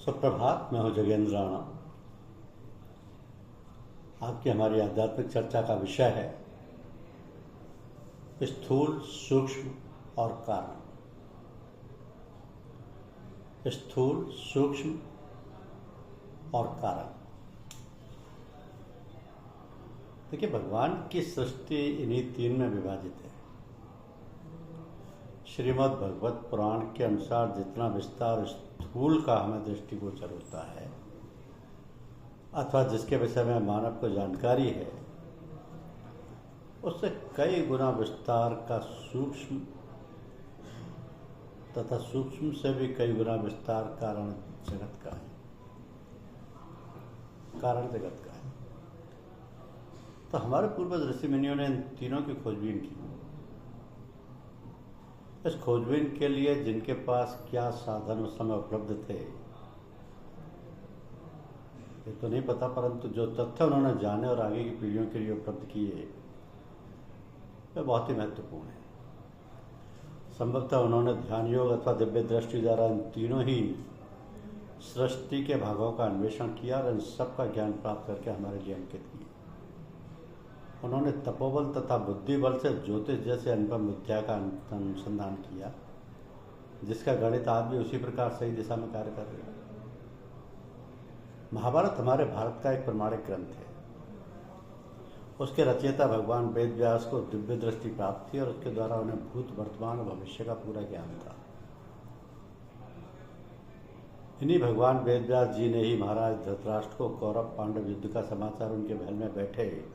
सुप्रभात। मैं हूं जगेंद्र राणा। आज की हमारी आध्यात्मिक चर्चा का विषय है स्थूल, सूक्ष्म और कारण। स्थूल, सूक्ष्म और कारण। देखिए, भगवान की सृष्टि इन्हीं तीन में विभाजित है। श्रीमद् भगवत पुराण के अनुसार जितना विस्तार स्थूल का हमें दृष्टिगोचर होता है अथवा जिसके विषय में मानव को जानकारी है, उससे कई गुना विस्तार का सूक्ष्म तथा सूक्ष्म से भी कई गुना विस्तार कारण जगत का है। कारण जगत का है। तो हमारे पूर्वज ऋषि मुनियों ने इन तीनों की खोजबीन की। इस खोजबीन के लिए जिनके पास क्या साधन उस समय उपलब्ध थे ये तो नहीं पता, परंतु जो तथ्य उन्होंने जाने और आगे की पीढ़ियों के लिए उपलब्ध किए वे बहुत ही महत्वपूर्ण है। संभवतः उन्होंने ध्यान योग अथवा दिव्य दृष्टि द्वारा इन तीनों ही सृष्टि के भागों का अन्वेषण किया और इन सब का ज्ञान प्राप्त करके हमारे लिए अंकित किया। उन्होंने तपोबल तथा बुद्धि बल से ज्योतिष जैसे अनुपम विद्या का अनुसंधान किया, जिसका गणित आज भी उसी प्रकार सही दिशा में कार्य कर रहा है। महाभारत हमारे भारत का एक प्रमाणिक ग्रंथ है। उसके रचयिता भगवान वेद व्यास को दिव्य दृष्टि प्राप्त थी और उसके द्वारा उन्हें भूत, वर्तमान और भविष्य का पूरा ज्ञान था। इन्हीं भगवान वेद व्यास जी ने ही महाराज धृतराष्ट्र को कौरव पांडव युद्ध का समाचार उनके महल में बैठे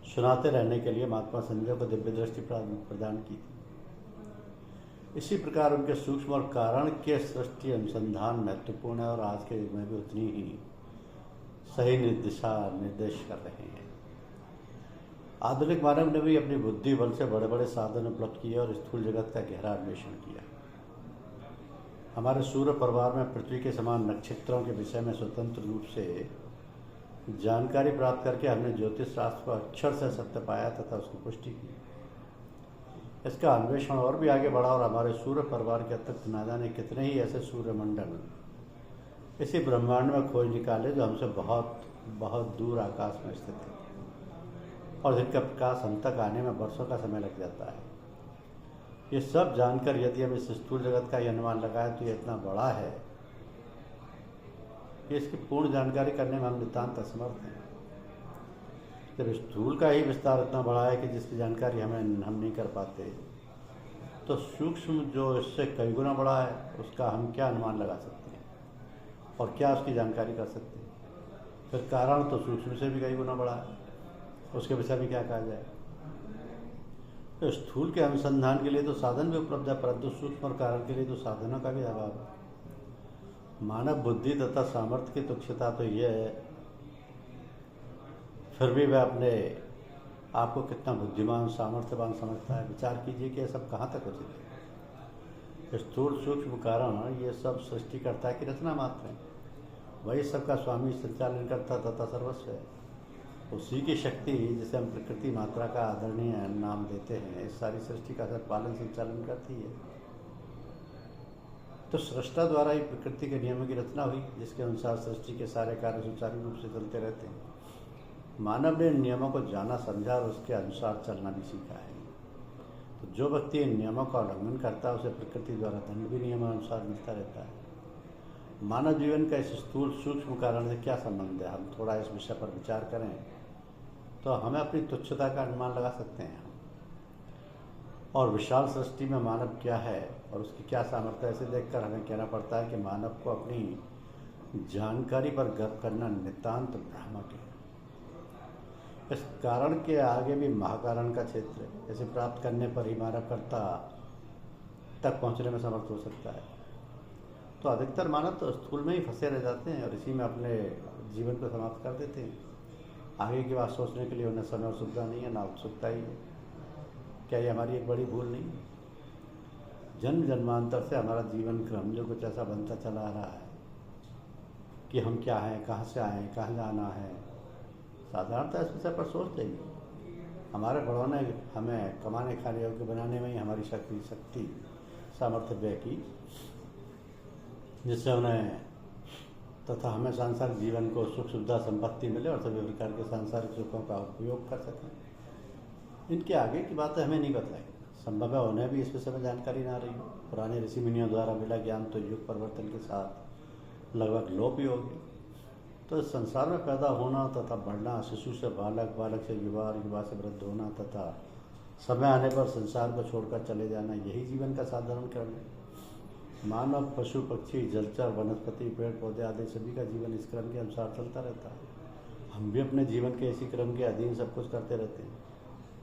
सुनाते रहने के लिए महात्मा संजय को दिव्य दृष्टि प्रदान की थी। इसी प्रकार उनके सूक्ष्म और कारण के सृष्टि अनुसंधान महत्वपूर्ण है और आज के युग में भी उतनी ही सही दिशा निर्देश कर रहे हैं। आधुनिक मानव ने भी अपनी बुद्धि बल से बड़े बड़े साधन उपलब्ध किए और स्थूल जगत का गहरा अन्वेषण किया। हमारे सूर्य परिवार में पृथ्वी के समान नक्षत्रों के विषय में स्वतंत्र रूप से जानकारी प्राप्त करके हमने ज्योतिष शास्त्र को अक्षर से सत्य पाया तथा उसकी पुष्टि की। इसका अन्वेषण और भी आगे बढ़ा और हमारे सूर्य परिवार के अतिरिक्त न जाने कितने ही ऐसे सूर्यमंडल इसी ब्रह्मांड में खोज निकाले जो हमसे बहुत बहुत दूर आकाश में स्थित है और जिनका प्रकाश हम तक आने में वर्षों का समय लग जाता है। ये सब जानकर यदि हम इस स्थूल जगत का अनुमान लगाए तो ये इतना बड़ा है कि इसकी पूर्ण जानकारी करने में हम नितांत असमर्थ हैं। जब स्थूल का ही विस्तार इतना बड़ा है कि जिसकी जानकारी हम नहीं कर पाते, तो सूक्ष्म जो इससे कई गुना बड़ा है उसका हम क्या अनुमान लगा सकते हैं और क्या उसकी जानकारी कर सकते हैं। फिर कारण तो सूक्ष्म से भी कई गुना बड़ा है, उसके विषय में क्या कहा जाए। तो स्थूल के अनुसंधान के लिए तो साधन भी उपलब्ध है, परंतु सूक्ष्म और कारण के लिए तो साधनों का भी अभाव है। मानव बुद्धि तथा सामर्थ्य की तुच्छता तो यह है, फिर भी वह अपने आप को कितना बुद्धिमान सामर्थ्यवान समझता है। विचार कीजिए कि यह सब कहाँ तक उचित है। स्थूल, सूक्ष्म, कारण ये सब सृष्टिकर्ता की रचना मात्र है। वही सबका स्वामी, संचालन करता तथा सर्वस्व है। उसी की शक्ति जिसे हम प्रकृति मात्रा का आदरणीय नाम देते हैं, इस सारी सृष्टि का पालन संचालन करती है। तो सृष्टा द्वारा ही प्रकृति के नियमों की रचना हुई, जिसके अनुसार सृष्टि के सारे कार्य सुचारू रूप से चलते रहते हैं। मानव ने इन नियमों को जाना, समझा और उसके अनुसार चलना भी सीखा है। तो जो व्यक्ति इन नियमों का उल्लंघन करता है उसे प्रकृति द्वारा दंड भी नियमानुसार मिलता रहता है। मानव जीवन का इस स्थूल सूक्ष्म कारण से क्या संबंध है, हम थोड़ा इस विषय पर विचार करें तो हमें अपनी तुच्छता का अनुमान लगा सकते हैं और विशाल सृष्टि में मानव क्या है और उसकी क्या सामर्थ्य है, इसे देखकर हमें कहना पड़ता है कि मानव को अपनी जानकारी पर गर्व करना नितांत भ्रामक है। इस कारण के आगे भी महाकारण का क्षेत्र है। इसे प्राप्त करने पर ही मानव कर्ता तक पहुंचने में समर्थ हो सकता है। तो अधिकतर मानव तो स्थूल में ही फंसे रह जाते हैं और इसी में अपने जीवन को समाप्त कर देते हैं। आगे की बात सोचने के लिए उन्हें समय और सुविधा नहीं है, ना उत्सुकता ही है। क्या ये हमारी एक बड़ी भूल नहीं है? जन्म जन्मांतर से हमारा जीवन क्रम जो कुछ ऐसा बनता चला आ रहा है कि हम क्या हैं, कहाँ से आए, कहाँ जाना है, साधारणतः इस विषय पर सोच चाहिए। हमारे बड़ों ने हमें कमाने खाने योग्य बनाने में ही हमारी शक्ति सामर्थ्य व्यय की, जिससे उन्हें तथा हमें सांसारिक जीवन को सुख सुविधा संपत्ति मिले और सभी प्रकार के सांसारिक सुखों का उपयोग कर सकें। इनके आगे की बातें हमें नहीं बताई, संभव है उन्हें भी इस विषय में जानकारी ना रही हो। पुराने ऋषि मुनियों द्वारा मिला ज्ञान तो युग परिवर्तन के साथ लगभग लोप ही हो गया। तो इस संसार में पैदा होना तथा बढ़ना, शिशु से बालक, बालक से युवा और युवा से वृद्ध होना तथा समय आने पर संसार को छोड़कर चले जाना, यही जीवन का साधारण क्रम है। मानव, पशु, पक्षी, जलचर, वनस्पति, पेड़ पौधे आदि सभी का जीवन इस क्रम के अनुसार चलता रहता है। हम भी अपने जीवन के इसी क्रम के अधीन सब कुछ करते रहते हैं।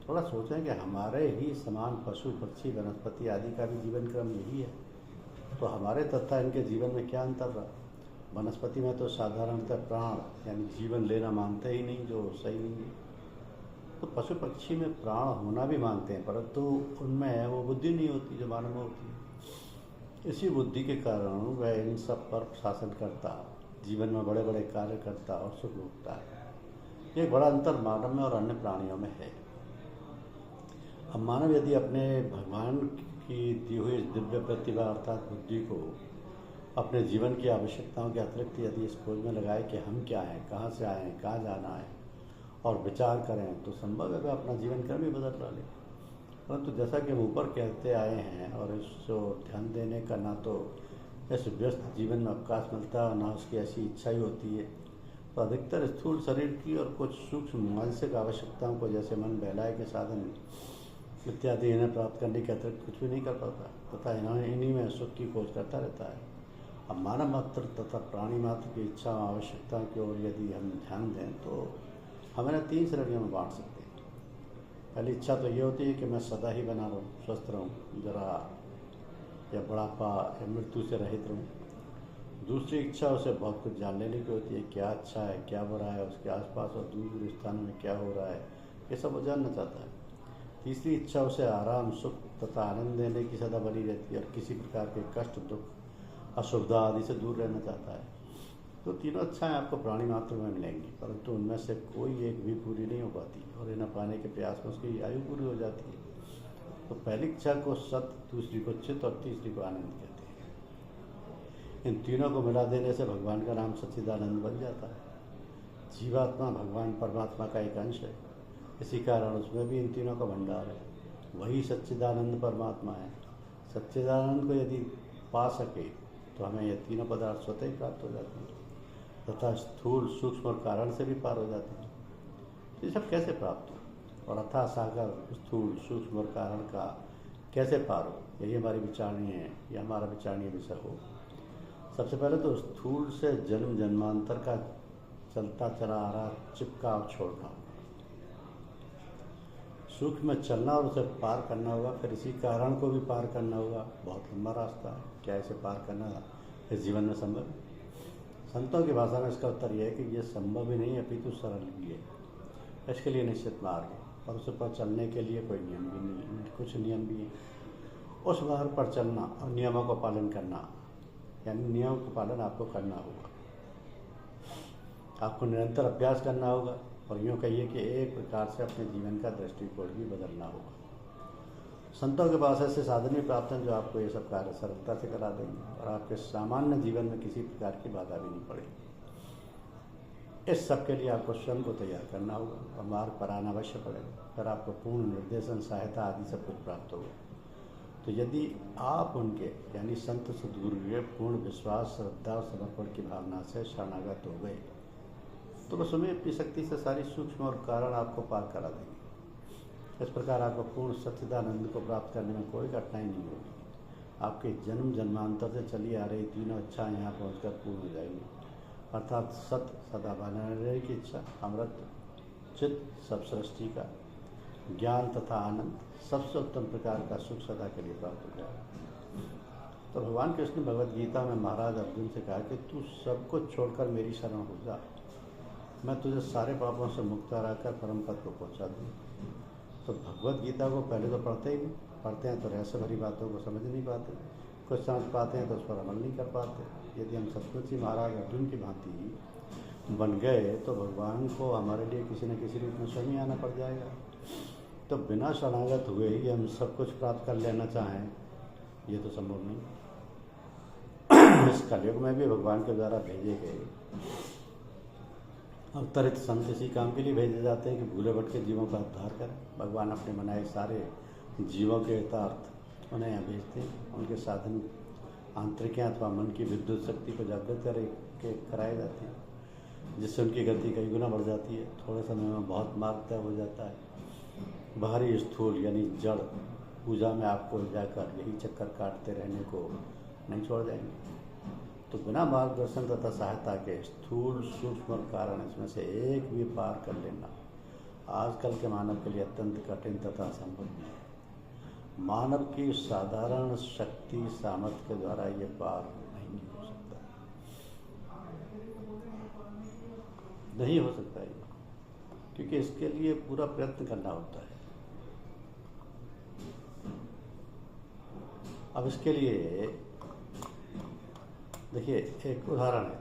थोड़ा सोचें कि हमारे ही समान पशु, पक्षी, वनस्पति आदि का भी जीवन क्रम यही है, तो हमारे तथा इनके जीवन में क्या अंतर रहा। वनस्पति में तो साधारणतः प्राण यानी जीवन लेना मानते ही नहीं, जो सही नहीं है। तो पशु पक्षी में प्राण होना भी मानते हैं, परंतु उनमें वो बुद्धि नहीं होती जो मानव में होती है। इसी बुद्धि के कारण वह इन सब पर शासन करता, जीवन में बड़े बड़े कार्य करता और सुख भोगता है। एक बड़ा अंतर मानव में और अन्य प्राणियों में है। अब मानव यदि अपने भगवान की दी हुई दिव्य प्रतिभा अर्थात बुद्धि को अपने जीवन की आवश्यकताओं के अतिरिक्त यदि इस खोज में लगाए कि हम क्या हैं, कहाँ से आए हैं, कहाँ जाना है और विचार करें, तो संभव है वह अपना जीवन क्रम ही बदल डाले। परंतु जैसा कि हम ऊपर कहते आए हैं और इसको ध्यान देने का ना तो इस व्यस्त जीवन में अवकाश मिलता है और ना उसकी ऐसी इच्छा ही होती है, तो अधिकतर स्थूल शरीर की और कुछ सूक्ष्म मानसिक आवश्यकताओं को जैसे मन बहलाए के साधन इत्यादि इन्हें प्राप्त करने के अतिरिक्त कुछ भी नहीं कर पाता तथा इन्हीं में सुख की खोज करता रहता है। अब मानव मात्र तथा प्राणी मात्र की इच्छा आवश्यकताओं की ओर यदि हम ध्यान दें तो हम इन्हें 3 श्रेणियों में बांट सकते हैं। पहली इच्छा तो ये होती है कि मैं सदा ही बना रहूँ, स्वस्थ रहूँ, जरा या बुढ़ापा या मृत्यु से रहित रहूँ। दूसरी इच्छा उसे बहुत कुछ जान लेने की होती है, क्या अच्छा है, क्या बुरा है, उसके आसपास और दूर दूर स्थानों में क्या हो रहा है, ये सब वो जानना चाहता है। तीसरी इच्छा उसे आराम, सुख तथा आनंद देने की सदा बनी रहती है और किसी प्रकार के कष्ट, दुख, असुविधा आदि से दूर रहना चाहता है। तो तीनों इच्छाएं आपको प्राणी मात्र में मिलेंगी, परंतु उनमें से कोई एक भी पूरी नहीं हो पाती और इन्हें पाने के प्रयास में उसकी आयु पूरी हो जाती है। तो पहली इच्छा को सत, दूसरी को चित्त और तीसरी को आनंद कहते हैं। इन तीनों को मिला देने से भगवान का नाम सच्चिदानंद बन जाता है। जीवात्मा भगवान परमात्मा का एक अंश है, इसी कारण उसमें भी इन तीनों का भंडार है। वही सच्चिदानंद परमात्मा है। सच्चिदानंद को यदि पा सके तो हमें ये तीनों पदार्थ स्वतः ही प्राप्त हो जाते हैं तथा स्थूल, सूक्ष्म और कारण से भी पार हो जाते हैं। ये सब कैसे प्राप्त हो और अथाह सागर स्थूल, सूक्ष्म और कारण का कैसे पार हो, यही हमारी विचारणीय है, यह हमारा विचारणीय विषय हो। सबसे पहले तो स्थूल से जन्म जन्मांतर का चलता चला आ रहा चिपका छोड़ना, सूक्ष्म में चलना और उसे पार करना होगा, फिर इसी कारण को भी पार करना होगा। बहुत लंबा रास्ता है, क्या इसे पार करना इस जीवन में संभव है? संतों की भाषा में इसका उत्तर यह है कि यह संभव ही नहीं है, अपितु सरल भी है। इसके लिए निश्चित मार्ग है और उस पर चलने के लिए कोई नियम भी नहीं, कुछ नियम भी हैं। उस मार्ग पर चलना और नियमों का पालन करना, यानी नियमों का पालन आपको करना होगा, आपको निरंतर अभ्यास करना होगा और यूँ कहिए कि एक प्रकार से अपने जीवन का दृष्टिकोण भी बदलना होगा। संतों के पास ऐसे साधन भी प्राप्त हैं जो आपको ये सब कार्य सरलता से करा देंगे और आपके सामान्य जीवन में किसी प्रकार की बाधा भी नहीं पड़ेगी। इस सब के लिए आपको स्वयं को तैयार करना होगा और मार्ग पर आना अवश्य पड़ेगा, फिर आपको पूर्ण निर्देशन, सहायता आदि सब कुछ प्राप्त होगा। तो यदि आप उनके यानी संत सद्गुरु के पूर्ण विश्वास, श्रद्धा और समर्पण की भावना से शरणागत हो गए तो बस उन्हें अपनी शक्ति से सारी सूक्ष्म और कारण आपको पार करा देंगे। इस प्रकार आपको पूर्ण सच्चिदानंद को प्राप्त करने में कोई कठिनाई नहीं होगी। आपके जन्म जन्मांतर से चली आ रही तीनों इच्छाएं यहाँ पहुँचकर पूर्ण हो जाएंगी, अर्थात सत सदा बने रहने की इच्छा, अमृत, चित्त सब सृष्टि का, ज्ञान तथा आनंद, सबसे उत्तम प्रकार का सुख सदा के लिए प्राप्त हो जाएगा। तो भगवान कृष्ण भगवद गीता में महाराज अर्जुन से कहा कि तू सब कुछ छोड़कर मेरी शरण हो जा, मैं तुझे सारे पापों से मुक्त कराकर परम पद को पहुँचा दूँ। तो भगवद गीता को पहले तो पढ़ते ही नहीं, पढ़ते हैं तो रहस्य भरी बातों को समझ नहीं पाते, कुछ समझ पाते हैं तो उस पर अमल नहीं कर पाते। यदि हम सचमुच ही महाराज अर्जुन की भांति बन गए तो भगवान को हमारे लिए किसी न किसी रूप में स्वयं आना पड़ जाएगा। तो बिना शरणागत हुए ही हम सब कुछ प्राप्त कर लेना चाहें, ये तो संभव नहीं। इस कलयुग में भी भगवान के द्वारा भेजे गए अवतरित संत इसी काम के लिए भेजे जाते हैं कि भूले भटके जीवों का उद्धार करें। भगवान अपने बनाए सारे जीवों के हितार्थ उन्हें यहाँ भेजते हैं। उनके साधन आंतरिक अथवा मन की विद्युत शक्ति को जागृत कराए जाते हैं, जिससे उनकी गति कई गुना बढ़ जाती है। थोड़े समय में बहुत मार्ग तय हो जाता है। बाहरी स्थूल यानी जड़ पूजा में आपको जाकर यही चक्कर काटते रहने को नहीं छोड़ जाएंगे। तो बिना मार्गदर्शन तथा सहायता के स्थूल सूक्ष्म कारण इसमें से एक भी पार कर लेना आजकल के मानव के लिए अत्यंत कठिन तथा असंभव है। मानव की साधारण शक्ति सामर्थ्य के द्वारा ये पार नहीं हो सकता, नहीं हो सकता ये, क्योंकि इसके लिए पूरा प्रयत्न करना होता है। अब इसके लिए देखिए एक उदाहरण है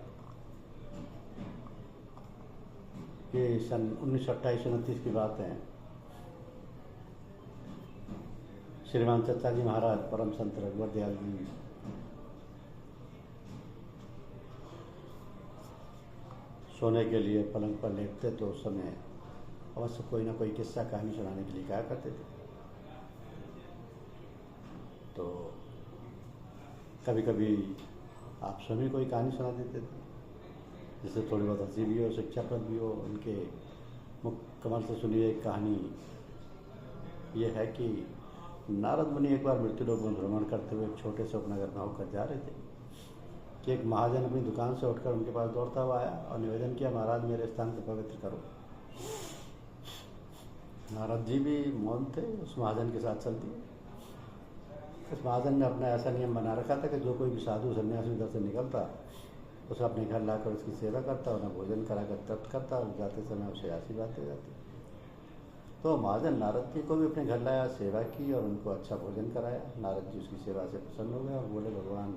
कि सन 1928-29 की बात है। श्रीमान चचा जी महाराज परम संत रघुवर दयाल जी सोने के लिए पलंग पर लेटते तो उस समय अवश्य कोई ना कोई किस्सा कहानी सुनाने के लिए कहा करते थे। तो कभी कभी आप स्वयं कोई कहानी सुना देते थे, जिससे थोड़ी बहुत हंसी भी हो, शिक्षाप्रद भी हो। उनके मुख कमल से सुनी एक कहानी ये है कि नारद मुनि एक बार मृत्युलोक में भ्रमण करते हुए एक छोटे से उपनगर में होकर जा रहे थे कि एक महाजन अपनी दुकान से उठकर उनके पास दौड़ता हुआ आया और निवेदन किया, महाराज मेरे स्थान को पवित्र करो। नारद जी भी मौन थे, उस महाजन के साथ चल दिए। इस महाजन ने अपना ऐसा नियम बना रखा था कि जो कोई भी साधु सन्यासी उधर से निकलता उसे अपने घर लाकर उसकी सेवा करता, उन्हें भोजन कराकर तृप्त करता और जाते समय उसे आशीर्वाद दे जाती। तो महाजन नारद जी को भी अपने घर लाया, सेवा की और उनको अच्छा भोजन कराया। नारद जी उसकी सेवा से प्रसन्न हो गए और बोले, भगवान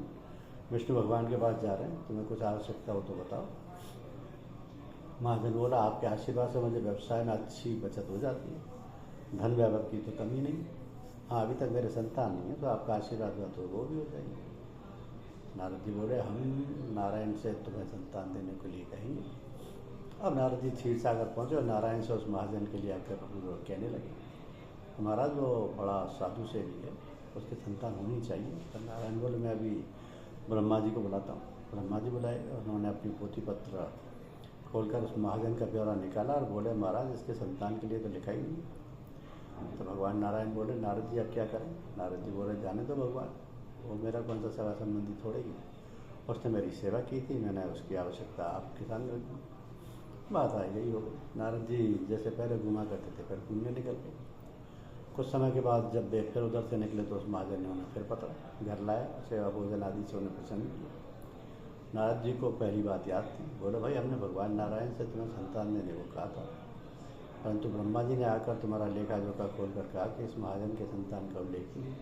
विष्णु भगवान के पास जा रहे हैं, तुम्हें कुछ आवश्यकता हो तो बताओ। महाजन बोला, आपके आशीर्वाद से मुझे व्यवसाय में अच्छी बचत हो जाती है, धन व्यवहार की तो कमी नहीं। हाँ, अभी तक मेरे संतान नहीं है, तो आपका आशीर्वाद हुआ तो वो भी हो जाएंगे। नारद जी बोले, हम नारायण से तुम्हें संतान देने के लिए कहेंगे। अब नारद जी क्षीर सागर पहुँचे और नारायण से उस महाजन के लिए आकर कहने लगे, महाराज वो बड़ा साधु से भी है, उसकी संतान होनी चाहिए। तो नारायण बोले, मैं अभी ब्रह्मा जी को बुलाता हूँ। ब्रह्मा जी बुलाए, उन्होंने अपनी पोथी पत्र खोलकर उस महाजन का ब्यौरा निकाला और बोले, महाराज इसके संतान के लिए तो लिखा ही नहीं। तो भगवान नारायण बोले, नारद जी अब क्या करें? नारद जी बोले, जाने दो भगवान, वो मेरा कौन सा सेवा संबंधी थोड़े ही, उसने मेरी सेवा की थी, मैंने उसकी आवश्यकता आपके सामने रखी, बात आई गई हो गई। नारद जी जैसे पहले घुमा करते थे फिर घूमने निकल गए। कुछ समय के बाद जब वे फिर उधर से निकले तो उस महाजन ने उन्हें फिर पकड़ा, घर लाया, सेवा भोजन आदि से उन्हें प्रसन्न किया। नारद जी को पहली बात याद थी, बोले, भाई हमने भगवान नारायण से तुम्हें संतान देने को कहा था, परंतु ब्रह्मा जी ने आकर तुम्हारा लेखा जोखा खोल कर कहा कि इस महाजन के संतान का उल्लेख ही नहीं।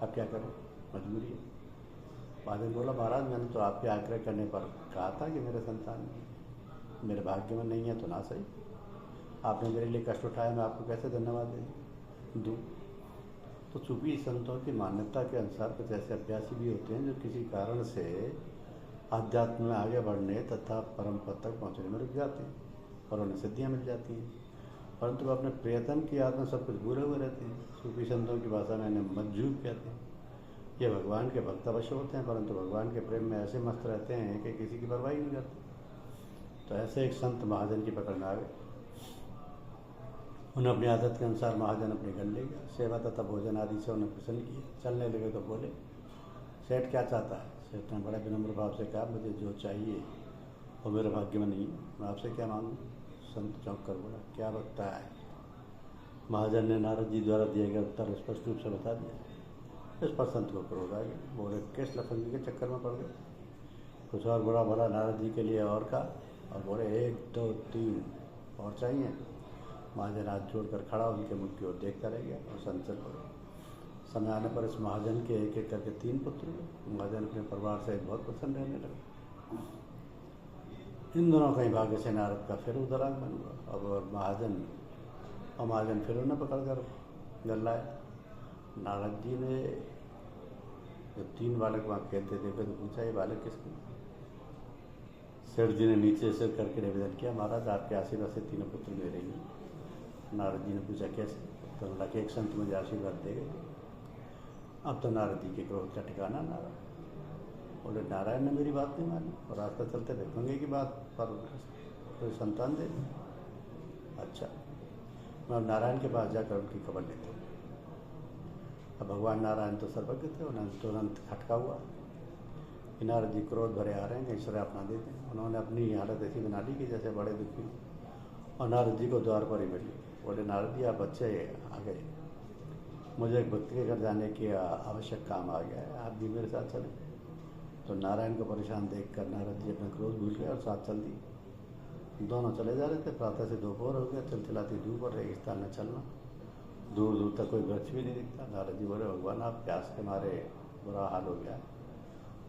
अब क्या करें, मजबूरी है। महाजन बोला, महाराज मैंने तो आपके आग्रह करने पर कहा था कि मेरे संतान मेरे भाग्य में नहीं है तो ना सही, आपने मेरे लिए कष्ट उठाया, मैं आपको कैसे धन्यवाद दूँ। तो चूंकि संतों की मान्यता के अनुसार कुछ ऐसे अभ्यासी भी होते हैं जो किसी कारण से आध्यात्म में आगे बढ़ने तथा परम पद तक पहुँचने में रुक जाते हैं और उन्हें सिद्धियाँ मिल जाती हैं, परंतु वह अपने प्रियतम की याद में सब कुछ भूले हुए रहते हैं। सूफी संतों की भाषा में इन्हें मज्जूब कहते हैं। ये भगवान के भक्त अवश्य होते हैं, परंतु भगवान के प्रेम में ऐसे मस्त रहते हैं कि किसी की परवाही नहीं करते। तो ऐसे एक संत महाजन की पकड़ में आ गए। उन्हें अपनी आदत के अनुसार महाजन अपने घर ले गया, सेवा तथा भोजन आदि से उन्हें प्रसन्न किया। चलने लगे तो बोले, सेठ क्या चाहता है? सेठ ने बड़े विनम्र भाव से कहा, मुझे जो चाहिए वो मेरे भाग्य में नहीं है, मैं आपसे क्या मांगूं? संत चौंक कर बोला, क्या बकता है? महाजन ने नारद जी द्वारा दिए गए उत्तर स्पष्ट रूप से बता दिया। इस पर संत को क्रोध आ गया, बोले, किस लफंगी के चक्कर में पड़ गए? कुछ और बुरा भला नारद जी के लिए और कहा और बोले, 1 2 3 और चाहिए। महाजन हाथ जोड़कर खड़ा उनके मुख की ओर देखता रह गया और संत चल पड़े। समय आने पर इस महाजन के एक एक करके 3 पुत्र हुए। महाजन अपने परिवार से बहुत प्रसन्न रहने लगे। इन दोनों का ही भाग्य से नारद का फिर उदरागमन हुआ। अब महाजन फिर उन्हें पकड़ कर घर लाए। नारद जी ने जब 3 बालक वहाँ खेलते देखे तो पूछा ये बालक किसके? सेठ जी ने नीचे से करके निवेदन किया, महाराज आपके आशीर्वाद से तीनों पुत्र मेरे ही हैं। नारद जी ने पूछा कैसे? तो अल्लाह के एक संत मुझे आशीर्वाद दे गए। अब तो नारद जी के क्रोध का ठिकाना ना रहा। बोले नारायण ने मेरी बात नहीं मानी और रास्ता चलते देखोगे की बात पर कोई संतान दे। अच्छा, मैं अब नारायण के पास जाकर उनकी खबर लेता हूँ। अब भगवान नारायण तो सर्वज्ञ थे, उन्होंने तुरंत खटका हुआ कि नारद जी क्रोध भरे आ रहे हैं, ईश्वर अपना देते हैं। उन्होंने अपनी हालत ऐसी बना ली कि जैसे बड़े दुखी और नारद जी को द्वार पर ही मिली। बोले नारद जी आप बच्चे आ गए, मुझे एक भक्त के घर जाने की आवश्यक काम आ गया है, आप भी मेरे साथ चलें। तो नारायण को परेशान देखकर नारद जी अपना क्रोध भूल गए और साथ चल दिए। दोनों चले जा रहे थे, प्रातः से दोपहर हो गया, चलचलाती धूप और रेगिस्तान में चलना, दूर दूर तक कोई वृक्ष भी नहीं दिखता। नारद जी बोले भगवान आप प्यास के मारे बुरा हाल हो गया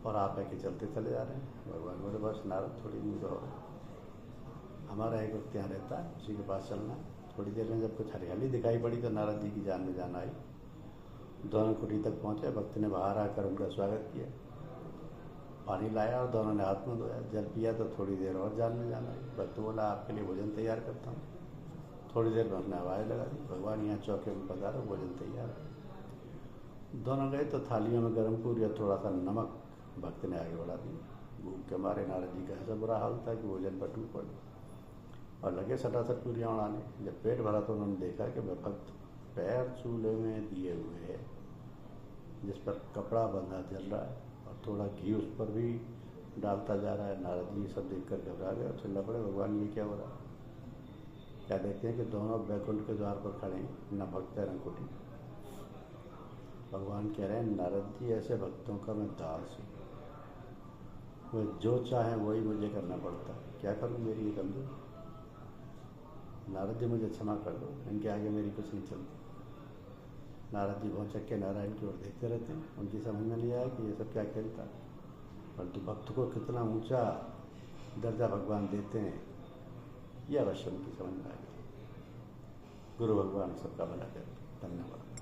और आप है कि चलते चले जा रहे हैं। भगवान बोले बस नारद थोड़ी दूर रहो, हमारा एक व्यक्ति यहाँ रहता है, उसी के पास चलना। थोड़ी देर में जब कुछ हरियाली दिखाई पड़ी तो नारद जी की जान में जान आई। दोनों कुटी तक पहुँचे, भक्त ने बाहर आकर उनका स्वागत किया, पानी लाया और दोनों ने हाथ में धोया, जल पिया तो थोड़ी देर और जान में जान आई। भक्त बोला आपके लिए भोजन तैयार करता हूँ। थोड़ी देर में हमने आवाज़ लगा दी, भगवान यहाँ चौके में पधारो, भोजन तैयार है। दोनों गए तो थालियों में गर्म पूरी और थोड़ा सा नमक भक्त ने आगे बढ़ा दिया। भूख के मारे नारद जी का ऐसा बुरा हाल था कि भोजन पर टूट पड़े और लगे सटासट पूरियाँ उड़ाने। जब पेट भरा तो उन्होंने देखा कि भक्त पैर चूल्हे में दिए हुए है, जिस पर कपड़ा बंधा जल रहा है और थोड़ा घी उस पर भी डालता जा रहा है। नारद जी सब देख कर घबरा गए और चिल्ला पड़े भगवान ये क्या हो रहा है? क्या देखते हैं कि दोनों बैकुंठ के द्वार पर खड़े हैं, न भक्त है न कोटी। भगवान कह रहे हैं नारद जी ऐसे भक्तों का मैं दास हूँ, वे जो चाहें वही मुझे करना पड़ता है, क्या करूँ मेरी ये कमजोरी? नारद जी मुझे क्षमा कर दो, इनके आगे मेरी कुछ नहीं चलती। नारद जी भौचक के नारायण की ओर देखते रहते हैं। उनकी समझ में नहीं आया कि ये सब क्या खेलता है, परंतु भक्त को कितना ऊंचा दर्जा भगवान देते हैं ये अवश्य उनकी समझ में आ गई। गुरु भगवान सबका भला करे। धन्यवाद।